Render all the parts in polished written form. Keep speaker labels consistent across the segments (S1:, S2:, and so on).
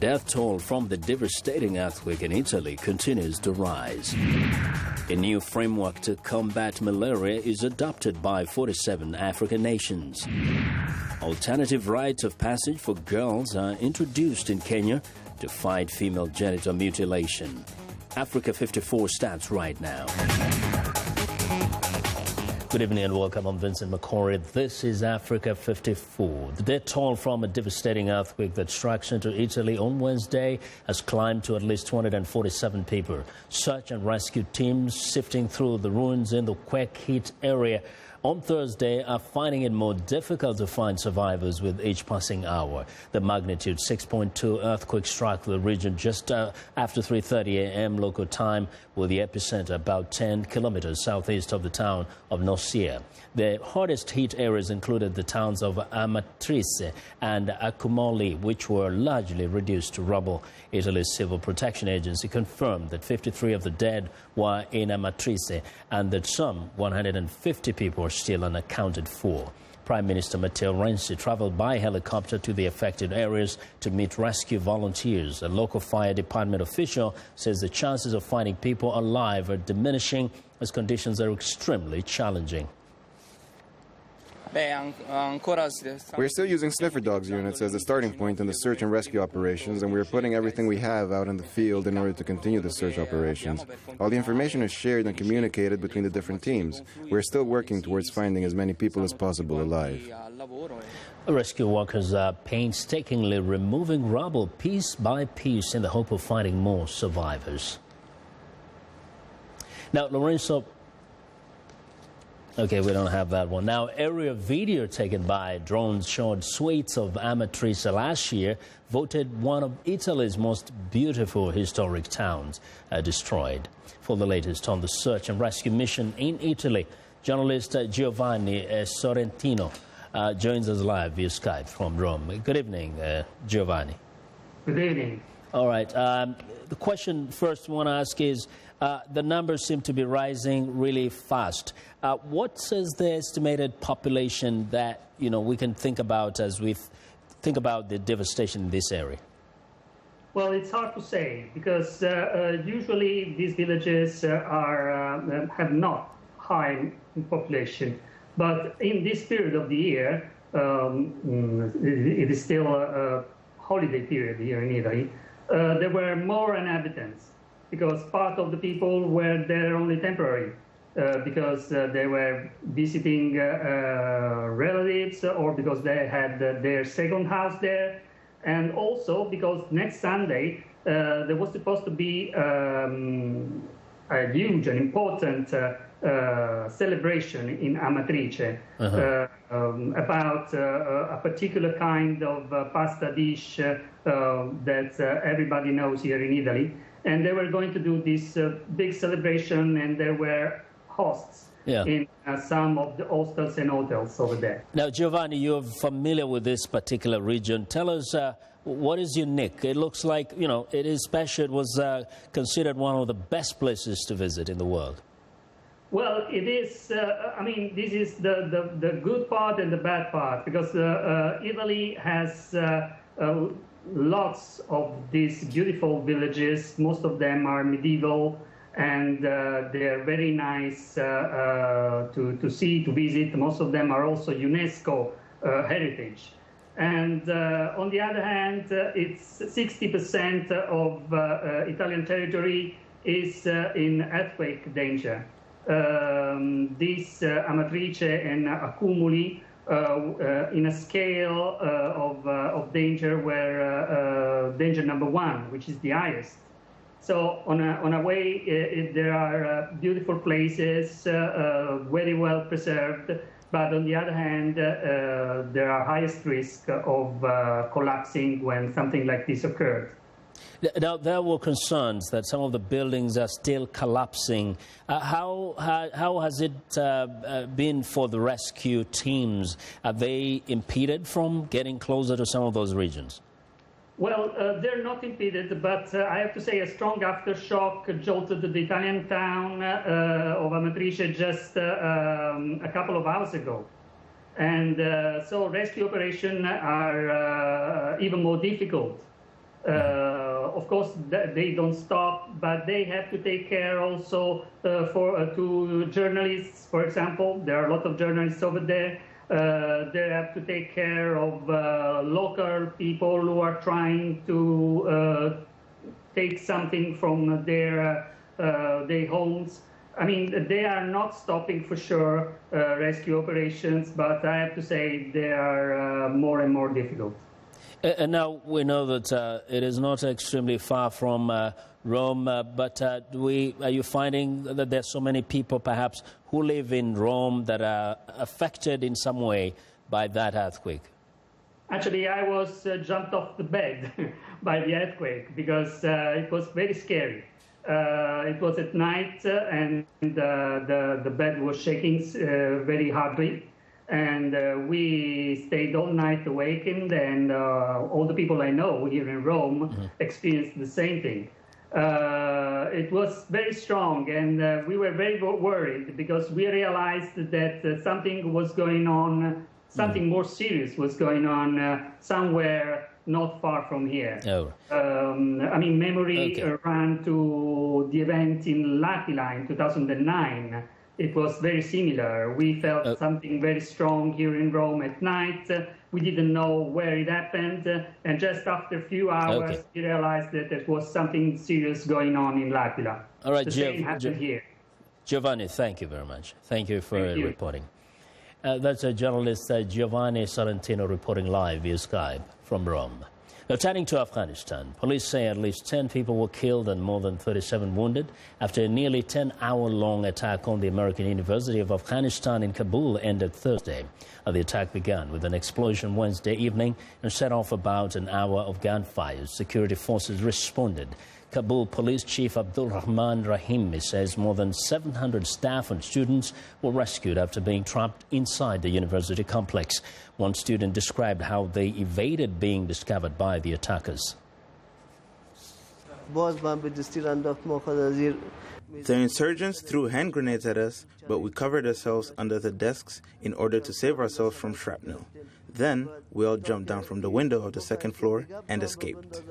S1: death toll from the devastating earthquake in Italy continues to rise. A new framework to combat malaria is adopted by 47 African nations. Alternative rites of passage for girls are introduced in Kenya to fight female genital mutilation. Africa 54 starts right now. Good evening and welcome. I'm Vincent Makori. This is Africa 54. The death toll from a devastating earthquake that struck into Italy on Wednesday has climbed to at least 247 people. Search and rescue teams sifting through the ruins in the quake-hit area on Thursday are finding it more difficult to find survivors with each passing hour. The magnitude 6.2 earthquake struck the region just after 3:30 a.m. local time, with the epicenter about 10 kilometers southeast of the town of Norcia. The hardest hit areas included the towns of Amatrice and Accumoli, which were largely reduced to rubble. Italy's Civil Protection Agency confirmed that 53 of the dead were in Amatrice and that some 150 people are still unaccounted for. Prime Minister Matteo Renzi traveled by helicopter to the affected areas to meet rescue volunteers. A local fire department official says the chances of finding people alive are diminishing as conditions are extremely challenging.
S2: We're still using sniffer dogs units as the starting point in the search and rescue operations, and we're putting everything we have out in the field in order to continue the search operations. All the information is shared and communicated between the different teams. We're still working towards finding as many people as possible alive.
S1: Rescue workers are painstakingly removing rubble piece by piece in the hope of finding more survivors. Now, Lorenzo... Okay, we don't have that one. Now, aerial video taken by drones showed suites of Amatrice last year, voted one of Italy's most beautiful historic towns, destroyed. For the latest on the search and rescue mission in Italy, journalist Giovanni Sorrentino joins us live via Skype from Rome. Good evening, Giovanni.
S3: Good evening.
S1: All right. The question first I want to ask is, the numbers seem to be rising really fast. What is the estimated population that we can think about as we think about the devastation in this area?
S3: Well, it's hard to say because usually these villages have not high population, but in this period of the year, it is still a holiday period here in Italy. There were more inhabitants because part of the people were there only temporary because they were visiting relatives or because they had their second house there, and also because next Sunday there was supposed to be a huge and important celebration in Amatrice about a particular kind of pasta dish that everybody knows here in Italy. And they were going to do this big celebration, and there were hosts in some of the hostels and hotels over there.
S1: Now, Giovanni, you're familiar with this particular region. Tell us what is unique. It looks like, it is special. It was considered one of the best places to visit in the world.
S3: Well, it is, this is the good part and the bad part, because Italy has lots of these beautiful villages. Most of them are medieval, and they're very nice to see, to visit. Most of them are also UNESCO heritage. And on the other hand, it's 60% of Italian territory is in earthquake danger. This Amatrice and Accumuli in a scale of danger where danger number 1, which is the highest. So on a way, there are beautiful places, very well preserved, but on the other hand, there are highest risk of collapsing when something like this occurred.
S1: Now, there were concerns that some of the buildings are still collapsing. How has it been for the rescue teams? Are they impeded from getting closer to some of those regions?
S3: Well, they're not impeded, but I have to say a strong aftershock jolted the Italian town of Amatrice just a couple of hours ago. And so rescue operations are even more difficult. of course, they don't stop, but they have to take care also to journalists, for example. There are a lot of journalists over there. They have to take care of local people who are trying to take something from their homes. I mean, they are not stopping for sure rescue operations, but I have to say they are more and more difficult.
S1: And now we know that it is not extremely far from Rome, but are you finding that there's so many people perhaps who live in Rome that are affected in some way by that earthquake?
S3: Actually, I was jumped off the bed by the earthquake because it was very scary. It was at night and the bed was shaking very hardly. And we stayed all night awakened, and all the people I know here in Rome experienced the same thing. It was very strong, and we were very worried because we realized that something was going on, something more serious was going on somewhere not far from here.
S1: Oh.
S3: I mean, memory ran to the event in L'Aquila in 2009. It was very similar. We felt something very strong here in Rome at night. We didn't know where it happened. And just after a few hours, we realized that there was something serious going on in L'Aquila.
S1: All right,
S3: the same happened here.
S1: Giovanni, thank you very much. Thank you for reporting. That's a journalist, Giovanni Sorrentino, reporting live via Skype from Rome. Now, turning to Afghanistan, police say at least 10 people were killed and more than 37 wounded after a nearly 10-hour-long attack on the American University of Afghanistan in Kabul ended Thursday. The attack began with an explosion Wednesday evening and set off about an hour of gunfire. Security forces responded. Kabul Police Chief Abdul Rahman Rahimi says more than 700 staff and students were rescued after being trapped inside the university complex. One student described how they evaded being discovered by the attackers.
S4: The insurgents threw hand grenades at us, but we covered ourselves under the desks in order to save ourselves from shrapnel. Then we all jumped down from the window of the second floor and escaped.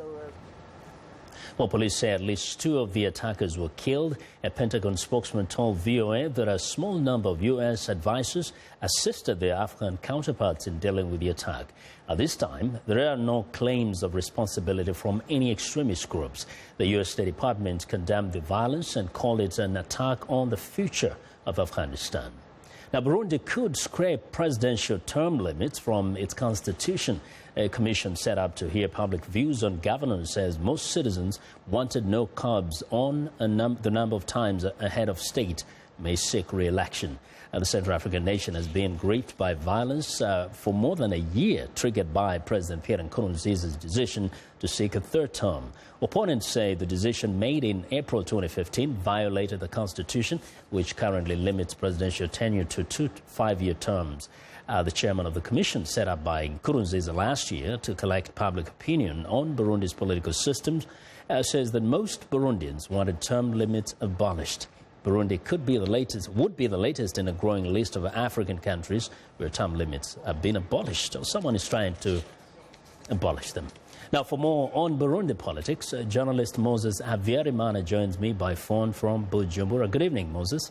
S1: Well, police say at least 2 of the attackers were killed. A Pentagon spokesman told VOA that a small number of U.S. advisors assisted their Afghan counterparts in dealing with the attack. At this time, there are no claims of responsibility from any extremist groups. The U.S. State Department condemned the violence and called it an attack on the future of Afghanistan. Now, Burundi could scrape presidential term limits from its constitution. A commission set up to hear public views on governance says most citizens wanted no curbs on the number of times a head of state may seek re-election. The Central African nation has been gripped by violence for more than a year, triggered by President Pierre Nkurunziza's decision to seek a third term. Opponents say the decision made in April 2015 violated the constitution, which currently limits presidential tenure to 2 5-year terms. The chairman of the commission set up by Nkurunziza last year to collect public opinion on Burundi's political systems says that most Burundians wanted term limits abolished. Burundi would be the latest in a growing list of African countries where term limits have been abolished, or someone is trying to abolish them. Now, for more on Burundi politics, journalist Moses Havyarimana joins me by phone from Bujumbura. Good evening, Moses.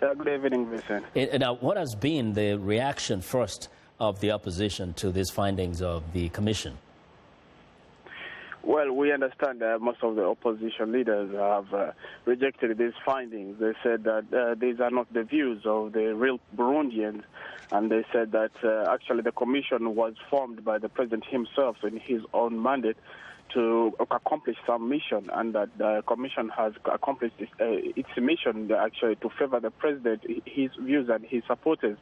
S5: Yeah, good evening, Vincent.
S1: Now, what has been the reaction first of the opposition to these findings of the commission?
S5: Well, we understand that most of the opposition leaders have rejected these findings. They said that these are not the views of the real Burundians, and they said that actually the commission was formed by the president himself in his own mandate to accomplish some mission, and that the commission has accomplished its mission actually to favor the president, his views and his supporters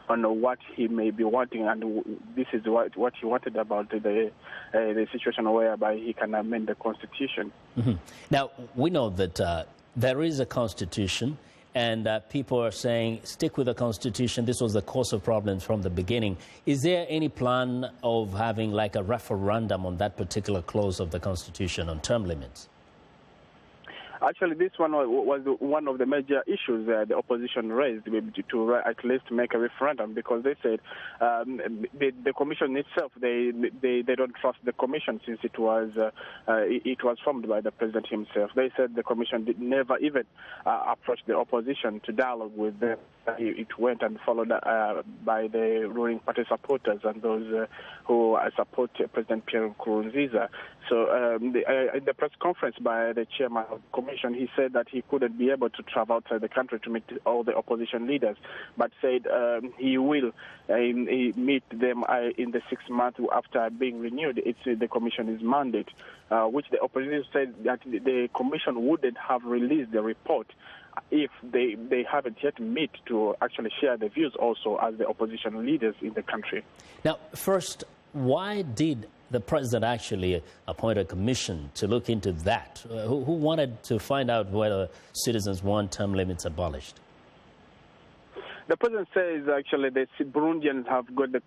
S5: on what he may be wanting, and this is what he wanted about the situation whereby he can amend the constitution.
S1: Mm-hmm. Now, we know that there is a constitution, and people are saying, stick with the constitution. This was the cause of problems from the beginning. Is there any plan of having like a referendum on that particular clause of the constitution on term limits?
S5: Actually, this one was one of the major issues the opposition raised to at least make a referendum, because they said the commission itself, they don't trust the commission since it was formed by the president himself. They said the commission did never even approach the opposition to dialogue with them. It went and followed by the ruling party supporters and those who support President Pierre Nkurunziza. So in the press conference by the chairman of the commission, he said that he couldn't be able to travel outside the country to meet all the opposition leaders, but said he will meet them in the 6 months after being renewed. It's the commission's mandate, which the opposition said that the commission wouldn't have released the report if they haven't yet met to actually share the views also as the opposition leaders in the country.
S1: Now, first, why did the president actually appoint a commission to look into that? Who wanted to find out whether citizens want term limits abolished?
S5: The president says actually the Burundians have got the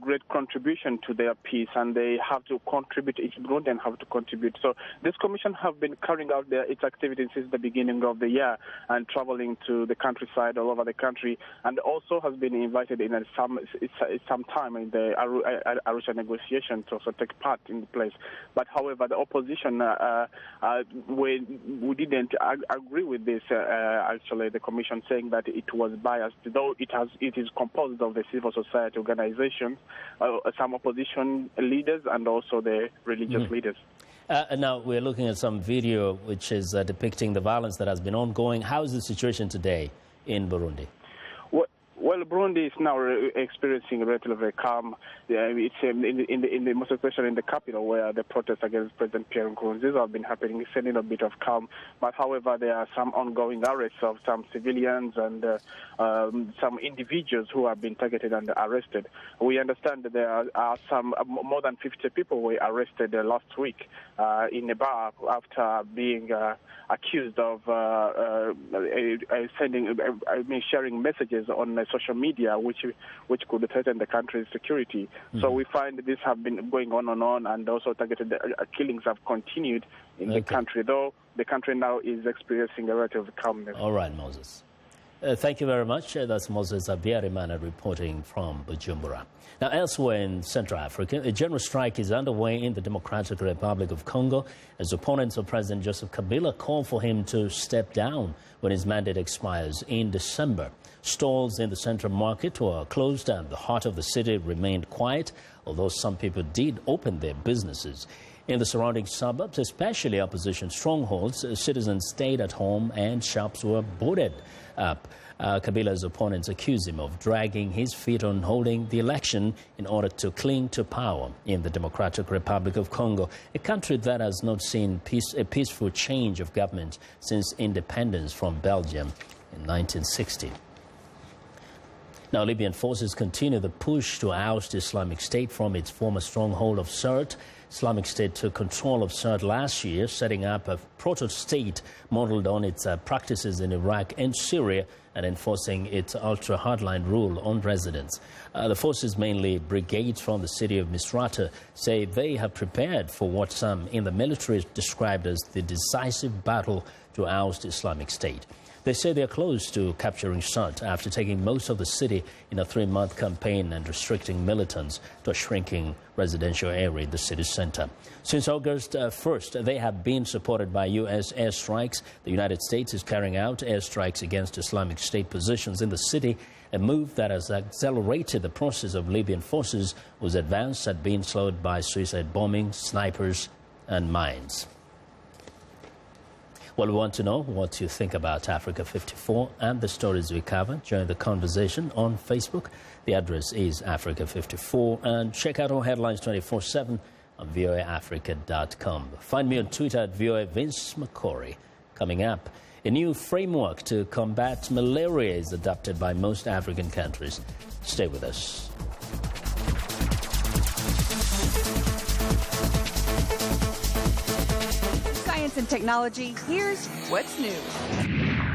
S5: great contribution to their peace, and they have to contribute. Each Burundian have to contribute. So this commission have been carrying out its activities since the beginning of the year and traveling to the countryside all over the country, and also has been invited in some time in the Arusha negotiation to also take part in the place. But however, the opposition we didn't agree with this. Actually, the commission saying that it was biased, though it is composed of the civil society organizations, some opposition leaders, and also the religious leaders.
S1: Now, we're looking at some video which is depicting the violence that has been ongoing. How is the situation today in Burundi?
S5: Well, Burundi is now experiencing a relatively calm. It's most especially in the capital, where the protests against President Pierre Nkurunziza have been happening. It's a bit of calm, but however, there are some ongoing arrests of some civilians and some individuals who have been targeted and arrested. We understand that there are some more than 50 people were arrested last week in a bar after being accused of sharing messages on social media, which could threaten the country's security. So we find this have been going on, and also targeted killings have continued in the country, though the country now is experiencing a relative calmness.
S1: All right, Moses. Thank you very much. That's Moses Abiyarimana reporting from Bujumbura. Now, elsewhere in Central Africa, a general strike is underway in the Democratic Republic of Congo as opponents of President Joseph Kabila call for him to step down when his mandate expires in December. Stalls in the central market were closed and the heart of the city remained quiet, although some people did open their businesses. In the surrounding suburbs, especially opposition strongholds, citizens stayed at home and shops were boarded up. Kabila's opponents accuse him of dragging his feet on holding the election in order to cling to power in the Democratic Republic of Congo, a country that has not seen a peaceful change of government since independence from Belgium in 1960. Now, Libyan forces continue the push to oust Islamic State from its former stronghold of Sirte. Islamic State took control of Sirte last year, setting up a proto-state modeled on its practices in Iraq and Syria and enforcing its ultra-hardline rule on residents. The forces, mainly brigades from the city of Misrata, say they have prepared for what some in the military described as the decisive battle to oust Islamic State. They say they are close to capturing Sirte after taking most of the city in a 3-month campaign and restricting militants to a shrinking residential area in the city center. Since August 1st, they have been supported by U.S. airstrikes. The United States is carrying out airstrikes against Islamic State positions in the city, a move that has accelerated the process of Libyan forces whose advance had been slowed by suicide bombing, snipers, and mines. Well, we want to know what you think about Africa 54 and the stories we cover. Join the conversation on Facebook. The address is Africa54, and check out our headlines 24/7 on voaafrica.com. Find me on Twitter at VOA Vince Makori. Coming up, a new framework to combat malaria is adopted by most African countries. Stay with us.
S6: And technology, here's what's new.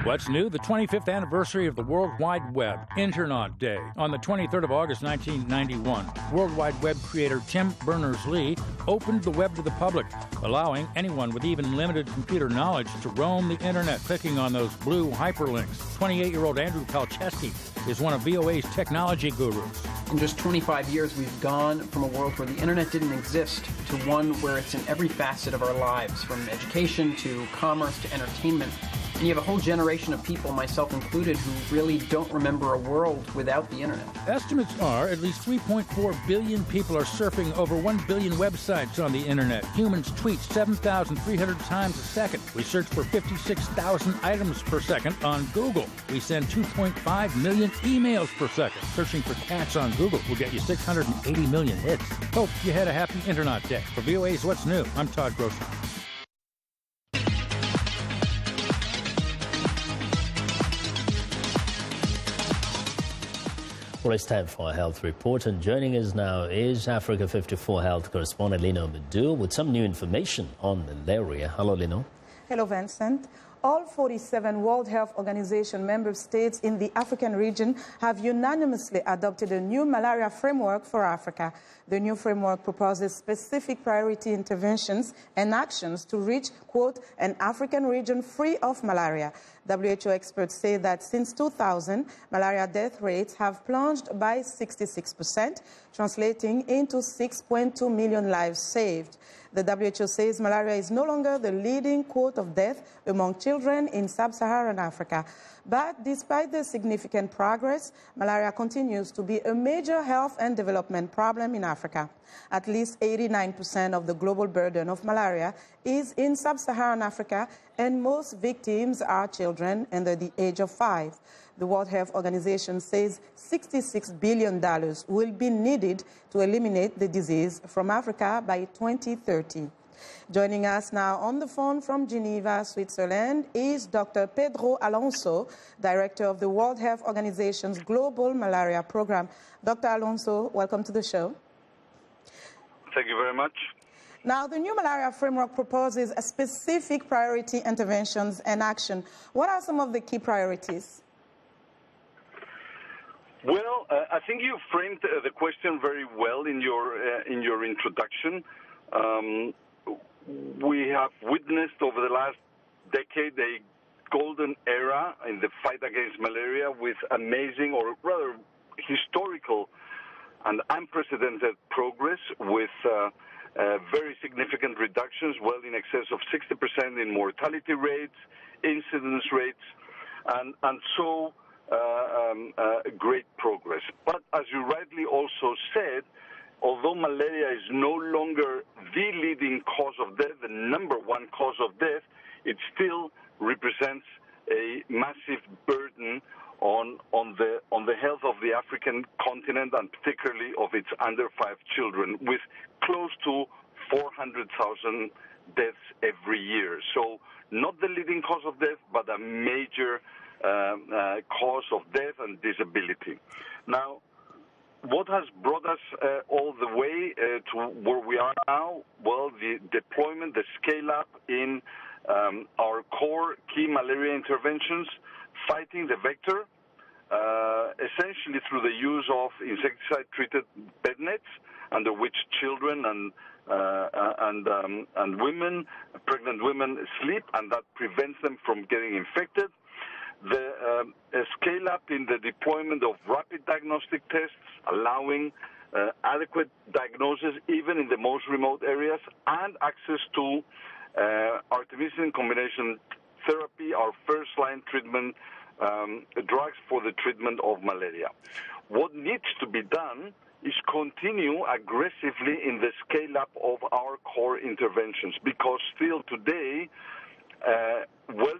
S6: What's new? The 25th anniversary of the World Wide Web, Internet Day. On the 23rd of August, 1991, World Wide Web creator Tim Berners-Lee opened the web to the public, allowing anyone with even limited computer knowledge to roam the internet, clicking on those blue hyperlinks. 28-year-old Andrew Palczewski is one of VOA's technology gurus.
S7: In just 25 years, we've gone from a world where the internet didn't exist to one where it's in every facet of our lives, from education to commerce to entertainment. And you have a whole generation of people, myself included, who really don't remember a world without the internet.
S6: Estimates are at least 3.4 billion people are surfing over 1 billion websites on the internet. Humans tweet 7,300 times a second. We search for 56,000 items per second on Google. We send 2.5 million emails per second. Searching for cats on Google will get you 680 million hits. Hope you had a happy Internet Day. For VOA's What's New, I'm Todd Grosser.
S1: Well, it's time for a health report, and joining us now is Africa 54 health correspondent Lino Madu with some new information on malaria. Hello, Lino.
S8: Hello, Vincent. All 47 World Health Organization member states in the African region have unanimously adopted a new malaria framework for Africa. The new framework proposes specific priority interventions and actions to reach, quote, an African region free of malaria. WHO experts say that since 2000, malaria death rates have plunged by 66%, translating into 6.2 million lives saved. The WHO says malaria is no longer the leading cause of death among children in sub-Saharan Africa. But despite the significant progress, malaria continues to be a major health and development problem in Africa. At least 89% of the global burden of malaria is in sub-Saharan Africa, and most victims are children under the age of 5. The World Health Organization says $66 billion will be needed to eliminate the disease from Africa by 2030. Joining us now on the phone from Geneva, Switzerland, is Dr. Pedro Alonso, Director of the World Health Organization's Global Malaria Program. Dr. Alonso, welcome to the show.
S9: Thank you very much.
S8: Now, the new malaria framework proposes a specific priority interventions and action. What are some of the key priorities?
S9: Well, I think you framed the question very well in your introduction. We have witnessed over the last decade a golden era in the fight against malaria with amazing, or rather historical and unprecedented progress, with very significant reductions, well in excess of 60% in mortality rates, incidence rates, and so great progress. But as you rightly also said, although malaria is no longer the leading cause of death, the number one cause of death, it still represents a massive burden on the health of the African continent, and particularly of its under 5 children, with close to 400,000 deaths every year. So not the leading cause of death, but a major cause of death and disability. Now, what has brought us all the way to where we are now? Well, the deployment, the scale-up in our core key malaria interventions, fighting the vector, essentially through the use of insecticide-treated bed nets, under which children and women, pregnant women, sleep, and that prevents them from getting infected. The scale-up in the deployment of rapid diagnostic tests, allowing adequate diagnosis even in the most remote areas, and access to artemisinin combination therapy, our first-line treatment, drugs for the treatment of malaria. What needs to be done is continue aggressively in the scale-up of our core interventions, because still today, well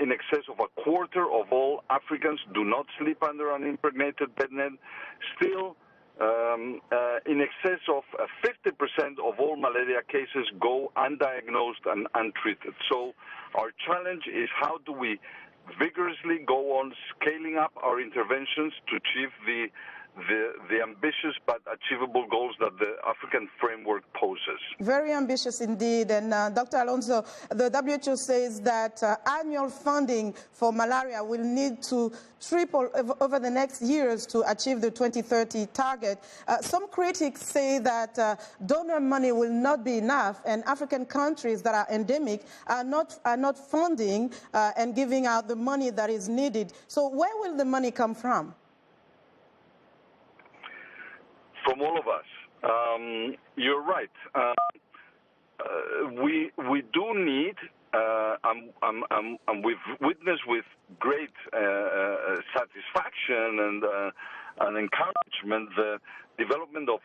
S9: in excess of a quarter of all Africans do not sleep under an impregnated bed net. Still, in excess of 50% of all malaria cases go undiagnosed and untreated. So our challenge is, how do we vigorously go on scaling up our interventions to achieve the ambitious but achievable goals that the African framework poses.
S8: Very ambitious indeed. And Dr. Alonso, the WHO says that annual funding for malaria will need to triple over the next years to achieve the 2030 target. Some critics say that donor money will not be enough, and African countries that are endemic are not funding and giving out the money that is needed. So where will the money come from?
S9: From all of us. You're right. We do need, and we've witnessed with great satisfaction and encouragement the development of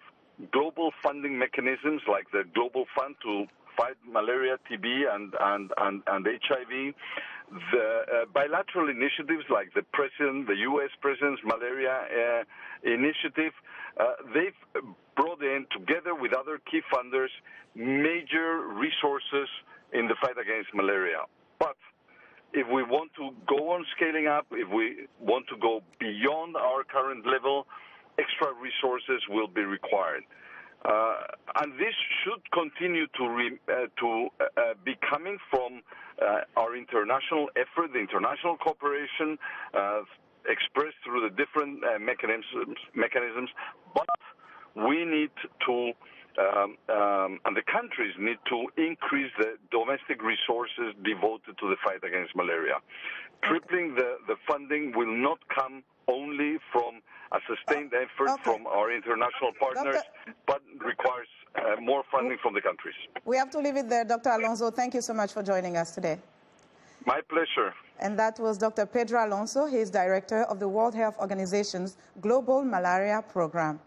S9: global funding mechanisms like the Global Fund to fight malaria, TB, and HIV. The bilateral initiatives like the U.S. President's malaria initiative, they've brought in, together with other key funders, major resources in the fight against malaria. But if we want to go on scaling up, if we want to go beyond our current level, extra resources will be required. And this should continue to be coming from our international effort, the international cooperation expressed through the different mechanisms. But we need to, and the countries need to increase the domestic resources devoted to the fight against malaria. Tripling the funding will not come only from a sustained effort from our international partners, but requires more funding from the countries.
S8: We have to leave it there, Dr. Alonso. Thank you so much for joining us today.
S9: My pleasure.
S8: And that was Dr. Pedro Alonso. He is director of the World Health Organization's Global Malaria Program.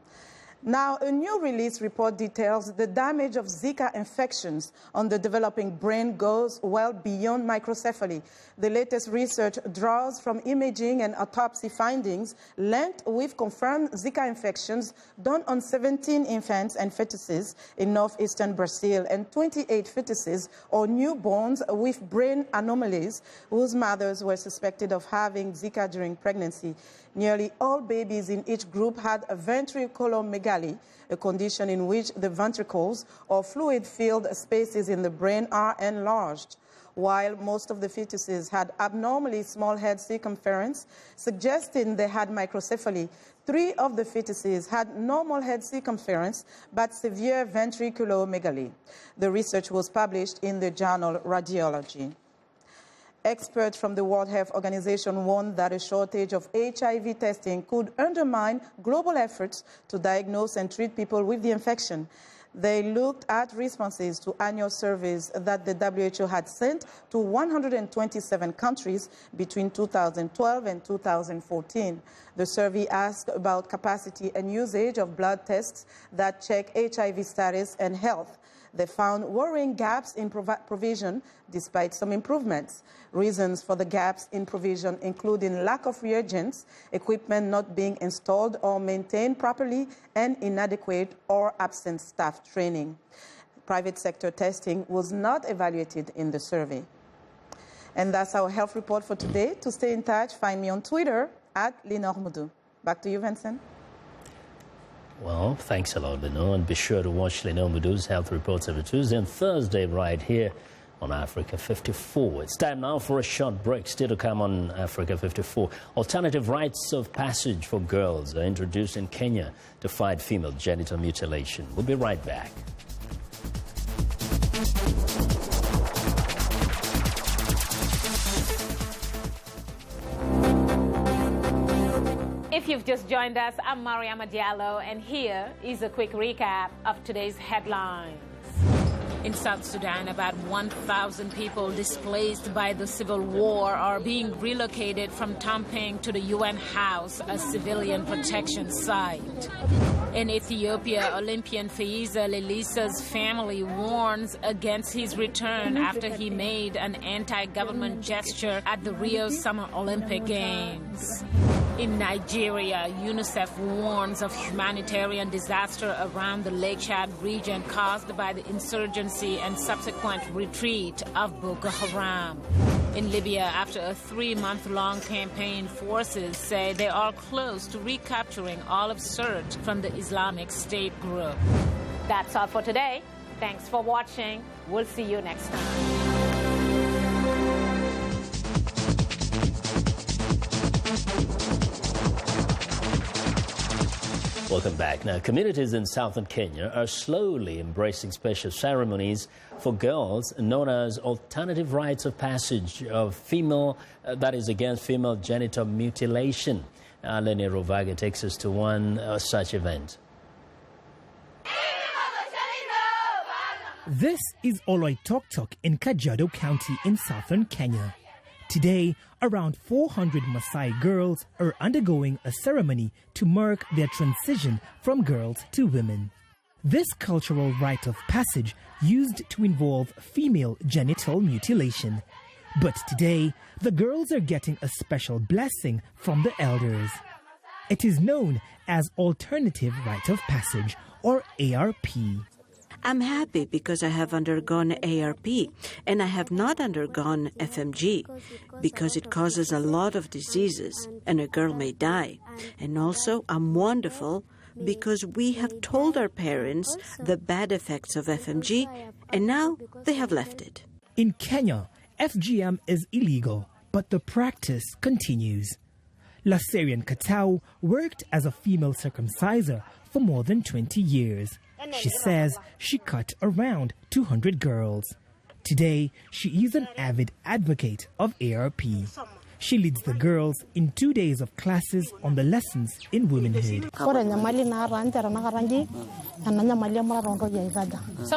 S8: Now, a new release report details the damage of Zika infections on the developing brain goes well beyond microcephaly. The latest research draws from imaging and autopsy findings linked with confirmed Zika infections done on 17 infants and fetuses in northeastern Brazil and 28 fetuses or newborns with brain anomalies whose mothers were suspected of having Zika during pregnancy. Nearly all babies in each group had a ventriculomegaly, a condition in which the ventricles or fluid-filled spaces in the brain are enlarged. While most of the fetuses had abnormally small head circumference, suggesting they had microcephaly, 3 of the fetuses had normal head circumference but severe ventriculomegaly. The research was published in the journal Radiology. Experts from the World Health Organization warned that a shortage of HIV testing could undermine global efforts to diagnose and treat people with the infection. They looked at responses to annual surveys that the WHO had sent to 127 countries between 2012 and 2014. The survey asked about capacity and usage of blood tests that check HIV status and health. They found worrying gaps in provision despite some improvements. Reasons for the gaps in provision including lack of reagents, equipment not being installed or maintained properly, and inadequate or absent staff training. Private sector testing was not evaluated in the survey. And that's our health report for today. To stay in touch, find me on Twitter @LenorMoudou. Back to you, Vincent.
S1: Well, thanks a lot, Beno, and be sure to watch Lenore Moudou's health reports every Tuesday and Thursday right here on Africa 54. It's time now for a short break. Still to come on Africa 54. Alternative rites of passage for girls are introduced in Kenya to fight female genital mutilation. We'll be right back.
S10: If you've just joined us, I'm Mariama Diallo, and here is a quick recap of today's headlines. In South Sudan, about 1,000 people displaced by the civil war are being relocated from Tamping to the UN House, a civilian protection site. In Ethiopia, Olympian Faiza Lelisa's family warns against his return after he made an anti-government gesture at the Rio Summer Olympic Games. In Nigeria, UNICEF warns of humanitarian disaster around the Lake Chad region caused by the insurgency and subsequent retreat of Boko Haram. In Libya, after a 3-month-long campaign, forces say they are close to recapturing all of Sirte from the Islamic State group. That's all for today. Thanks for watching. We'll see you next time.
S1: Welcome back. Now, communities in southern Kenya are slowly embracing special ceremonies for girls known as alternative rites of passage of female, that is against female genital mutilation. Lenny Rovaga takes us to one such event.
S11: This is Oloitoktok in Kajiado County in southern Kenya. Today, around 400 Maasai girls are undergoing a ceremony to mark their transition from girls to women. This cultural rite of passage used to involve female genital mutilation. But today, the girls are getting a special blessing from the elders. It is known as Alternative Rite of Passage, or ARP.
S12: I'm happy because I have undergone ARP and I have not undergone FMG because it causes a lot of diseases and a girl may die. And also, I'm wonderful because we have told our parents the bad effects of FMG and now they have left it.
S11: In Kenya, FGM is illegal, but the practice continues. Lasarian Katau worked as a female circumciser for more than 20 years. She says she cut around 200 girls. Today, she is an avid advocate of ARP. She leads the girls in 2 days of classes on the lessons in womanhood.
S13: Some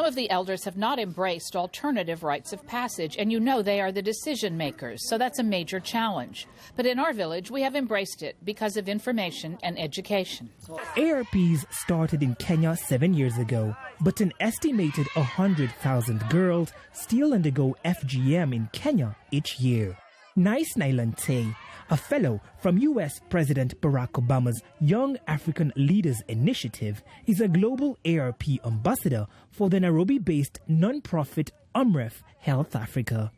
S13: of the elders have not embraced alternative rites of passage, and you know they are the decision makers, so that's a major challenge. But in our village, we have embraced it because of information and education.
S11: ARPs started in Kenya 7 years ago, but an estimated 100,000 girls still undergo FGM in Kenya each year. Nice Nailante, a fellow from U.S. President Barack Obama's Young African Leaders Initiative, is a global ARP ambassador for the Nairobi-based non-profit UMREF Health Africa.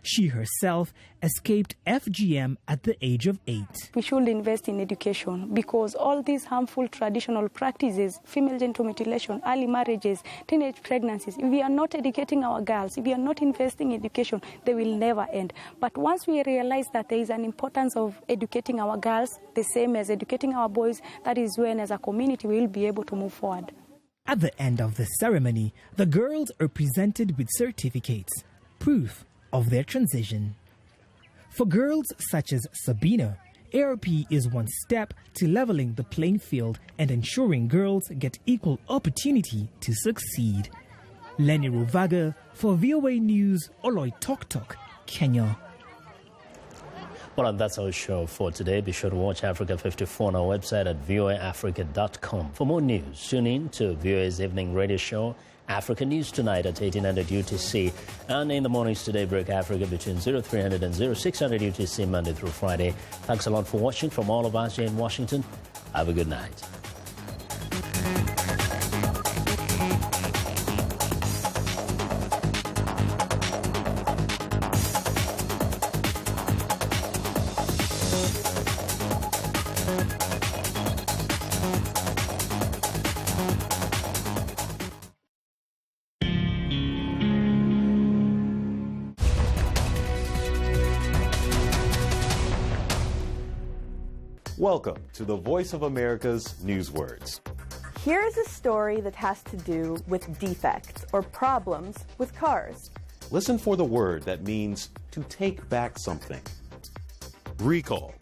S11: She herself escaped FGM at the age of 8.
S14: We should invest in education because all these harmful traditional practices, female genital mutilation, early marriages, teenage pregnancies, if we are not educating our girls, if we are not investing in education, they will never end. But once we realize that there is an importance of educating our girls, the same as educating our boys, that is when as a community we will be able to move forward.
S11: At the end of the ceremony, the girls are presented with certificates, proof of their transition. For girls such as Sabina, ARP is one step to leveling the playing field and ensuring girls get equal opportunity to succeed. Lenny Rovaga for VOA News, Oloitoktok, Kenya.
S1: Well, and that's our show for today. Be sure to watch Africa 54 on our website at voaafrica.com. For more news, tune in to VOA's evening radio show, Africa News Tonight at 1800 UTC, and in the mornings today, Break Africa between 0300 and 0600 UTC, Monday through Friday. Thanks a lot for watching. From all of us here in Washington, have a good night.
S15: Welcome to the Voice of America's Newswords.
S16: Here's a story that has to do with defects or problems with cars.
S15: Listen for the word that means to take back something. Recall.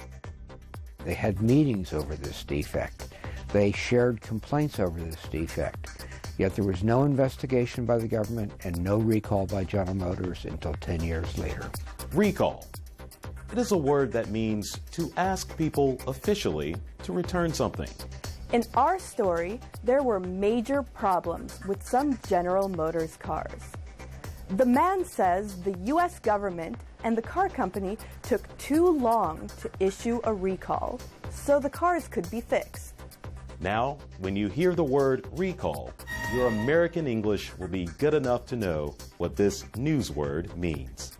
S17: They had meetings over this defect. They shared complaints over this defect. Yet there was no investigation by the government and no recall by General Motors until 10 years later.
S15: Recall. It is a word that means to ask people officially to return something.
S16: In our story, there were major problems with some General Motors cars. The man says the U.S. government and the car company took too long to issue a recall. so the cars could be fixed.
S15: Now, when you hear the word recall, your American English will be good enough to know what this news word means.